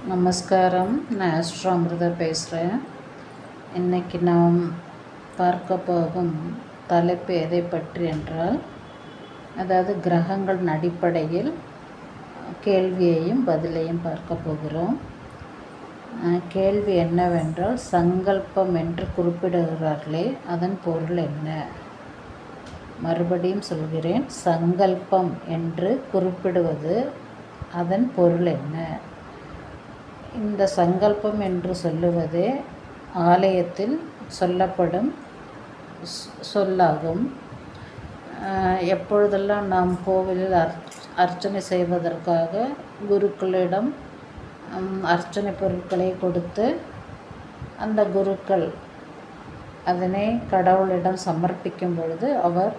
நமஸ்காரம். நான் ஆஸ்ட்ரோ அமிர்தா பேசுகிறேன். இன்றைக்கி நாம் பார்க்க போகும் தலைப்பு எதை பற்றி என்றால், அதாவது கிரகங்களின் அடிப்படையில் கேள்வியையும் பதிலையும் பார்க்க போகிறோம். கேள்வி என்னவென்றால், சங்கல்பம் என்று குறிப்பிடுகிறார்களே, அதன் பொருள் என்ன? மறுபடியும் சொல்கிறேன், சங்கல்பம் என்று குறிப்பிடுவது அதன் பொருள் என்ன? இந்த சங்கல்பம் என்று சொல்லுவதே ஆலயத்தில் சொல்லப்படும் சொல்லாகும். எப்பொழுதெல்லாம் நாம் கோவிலில் அர்ச்சனை செய்வதற்காக குருக்களிடம் அர்ச்சனை பொருட்களை கொடுத்து அந்த குருக்கள் அதனை கடவுளிடம் சமர்ப்பிக்கும் பொழுது அவர்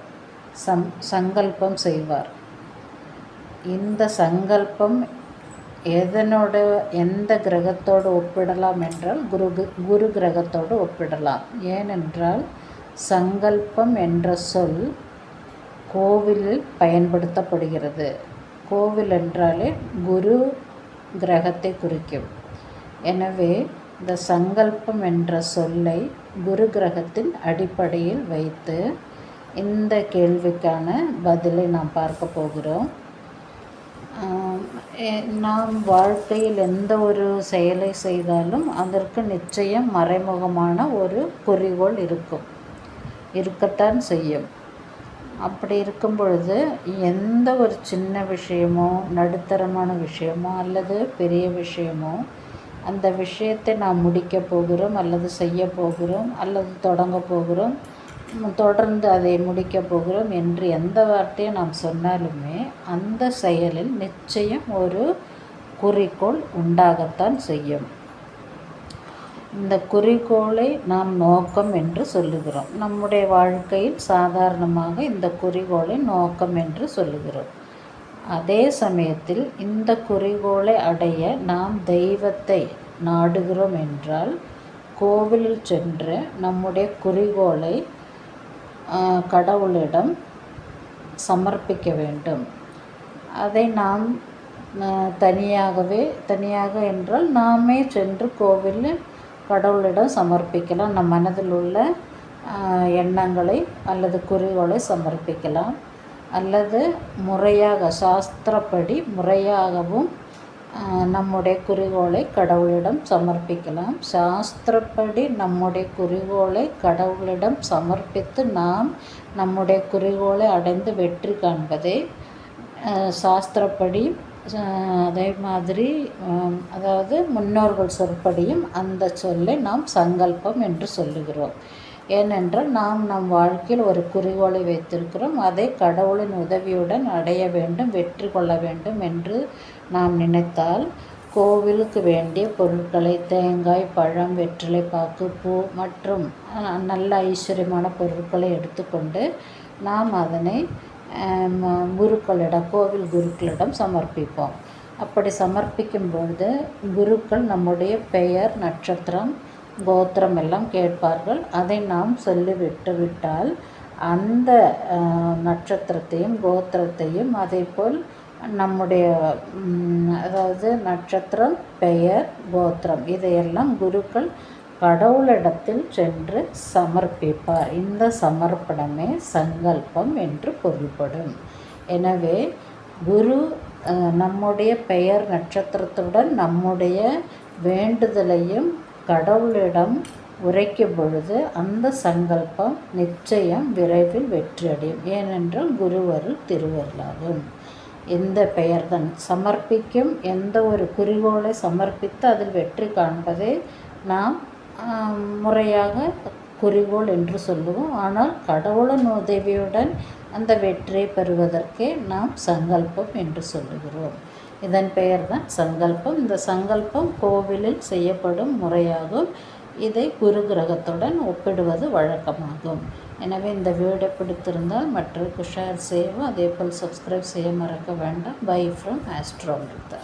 சங்கல்பம் செய்வார். இந்த சங்கல்பம் எந்த கிரகத்தோடு ஒப்பிடலாம் என்றால் குரு கிரகத்தோடு ஒப்பிடலாம். ஏனென்றால் சங்கல்பம் என்ற சொல் கோவிலில் பயன்படுத்தப்படுகிறது. கோவில் என்றாலே குரு கிரகத்தை குறிக்கும். எனவே இந்த சங்கல்பம் என்ற சொல்லை குரு கிரகத்தின் அடிப்படையில் வைத்து இந்த கேள்விக்கான பதிலை நாம் பார்க்க போகிறோம். நாம் வாழ்க்கையில் எந்த ஒரு செயலை செய்தாலும் அதற்கு நிச்சயம் மறைமுகமான ஒரு குறிக்கோள் இருக்கத்தான் செய்யும். அப்படி இருக்கும் பொழுது எந்த ஒரு சின்ன விஷயமோ, நடுத்தரமான விஷயமோ அல்லது பெரிய விஷயமோ, அந்த விஷயத்தை நாம் முடிக்க போகிறோம் அல்லது செய்ய போகிறோம் அல்லது தொடங்க போகிறோம், தொடர்ந்து அதை முடிக்கப் போகிறோம் என்று எந்த வார்த்தையை நாம் சொன்னாலுமே அந்த செயலில் நிச்சயம் ஒரு குறிக்கோள் உண்டாகத்தான் செய்யும். இந்த குறிக்கோளை நாம் நோக்கம் என்று சொல்லுகிறோம். நம்முடைய வாழ்க்கையில் சாதாரணமாக இந்த குறிக்கோளை நோக்கம் என்று சொல்லுகிறோம். அதே சமயத்தில் இந்த குறிக்கோளை அடைய நாம் தெய்வத்தை நாடுகிறோம் என்றால் கோவிலில் சென்று நம்முடைய குறிக்கோளை கடவுளிடம் சமர்ப்பிக்க வேண்டும். அதை நாம் தனியாக என்றால் நாமே சென்று கோவிலில் கடவுளிடம் சமர்ப்பிக்கலாம். நம் மனதில் உள்ள எண்ணங்களை அல்லது குறிக்கோளை சமர்ப்பிக்கலாம். அல்லது முறையாக சாஸ்திரப்படி முறையாகவும் நம்முடைய குறிக்கோளை கடவுளிடம் சமர்ப்பிக்கலாம். சாஸ்திரப்படி நம்முடைய குறிக்கோளை கடவுளிடம் சமர்ப்பித்து நாம் நம்முடைய குறிக்கோளை அடைந்து வெற்றி காண்பதே சாஸ்திரப்படி. அதே மாதிரி அதாவது முன்னோர்கள் சொற்படியும் அந்த சொல்லை நாம் சங்கல்பம் என்று சொல்லுகிறோம். ஏனென்றால் நாம் நம் வாழ்க்கையில் ஒரு குறிக்கோளை வைத்திருக்கிறோம். அதை கடவுளின் உதவியுடன் அடைய வேண்டும், வெற்றி கொள்ள வேண்டும் என்று நாம் நினைத்தால் கோவிலுக்கு வேண்டிய பொருட்களை தேங்காய், பழம், வெற்றிலை பாக்கு, பூ மற்றும் நல்ல ஐஸ்வர்யமான பொருட்களை எடுத்துக்கொண்டு நாம் அதனை கோவில் குருக்களிடம் சமர்ப்பிப்போம். அப்படி சமர்ப்பிக்கும் பொழுது குருக்கள் நம்முடைய பெயர், நட்சத்திரம், கோத்திரம் எல்லாம் கேட்பார்கள். அதை நாம் சொல்லிவிட்டால் அந்த நட்சத்திரத்தையும் கோத்திரத்தையும் அதேபோல் நம்முடைய அதாவது நட்சத்திரம், பெயர், கோத்திரம் இதையெல்லாம் குருக்கள் கடவுளிடத்தில் சென்று சமர்ப்பிப்பார். இந்த சமர்ப்பணமே சங்கல்பம் என்று பொருள்படும். எனவே குரு நம்முடைய பெயர், நட்சத்திரத்துடன் நம்முடைய வேண்டுதலையும் கடவுளிடம் உரைக்கும் பொழுது அந்த சங்கல்பம் நிச்சயம் விரைவில் வெற்றியடையும். ஏனென்றால் குருவருள் திருவருளாகும். இந்த பெயர்தான் சமர்ப்பிக்கும் எந்த ஒரு குறிக்கோளை சமர்ப்பித்து அதில் வெற்றி காண்பதை நாம் முறையாக குறிக்கோள் என்று சொல்லுவோம். ஆனால் கடவுளின் உதவியுடன் அந்த வெற்றியை பெறுவதற்கே நாம் சங்கல்பம் என்று சொல்லுகிறோம். இதன் பெயர் தான் சங்கல்பம். இந்த சங்கல்பம் கோவிலில் செய்யப்படும் முறையாகும். இதை குரு கிரகத்துடன் ஒப்பிடுவது வழக்கமாகும். எனவே இந்த வீடியோ பிடித்திருந்தால் மற்றவருக்கு ஷேர் செய்யவும், அதேபோல் சப்ஸ்கிரைப் செய்ய மறக்க வேண்டாம். Bye from Astro Amrita.